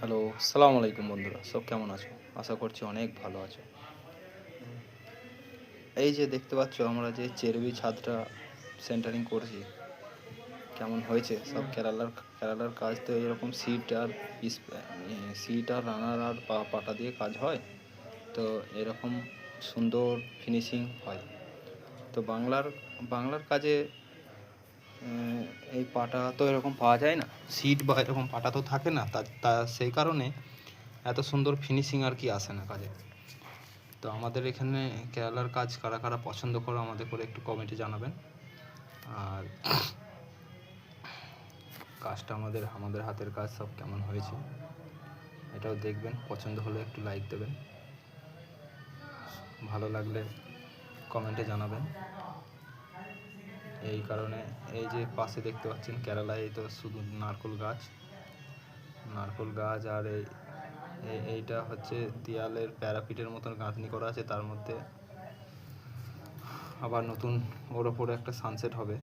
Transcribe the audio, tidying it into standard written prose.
Hello, সালাম আলাইকুম বন্ধুরা। সব কেমন আছো? আশা করছি অনেক ভালো আছো। এই যে দেখতে পাচ্ছ আমরা যে চেরবি ছাদটা সেন্টারিং করছি, কেমন হয়েছে? সব কেরালার কাজ তো এরকম সিট আর রানার আর পাটা দিয়ে কাজ হয়। তো এরকম সুন্দর ফিনিশিং হয়। তো বাংলার কাজে এই পাটা তো এরকম পাওয়া যায় না, সিট বা এরকম পাটা তো থাকে না, তা সেই কারণে এত সুন্দর ফিনিশিং আর কি আসে না কাজে। তো আমাদের এখানে কেরালার কাজ কারা কারা পছন্দ করো আমাদের করে একটু কমেন্টে জানাবেন। আর কাজটা আমাদের হাতের কাজ সব কেমন হয়েছে এটাও দেখবেন, পছন্দ হলে একটু লাইক দেবেন, ভালো লাগলে কমেন্টে জানাবেন। এই কারণে এই যে পাশে দেখতে পাচ্ছেন কেরালায় তো শুধু নারকেল গাছ আর এইটা হচ্ছে দেয়ালের প্যারাপিটের মতন গাঁথনি করা আছে, তার মধ্যে আবার নতুন ওর ওপরে একটা সানসেট হবে।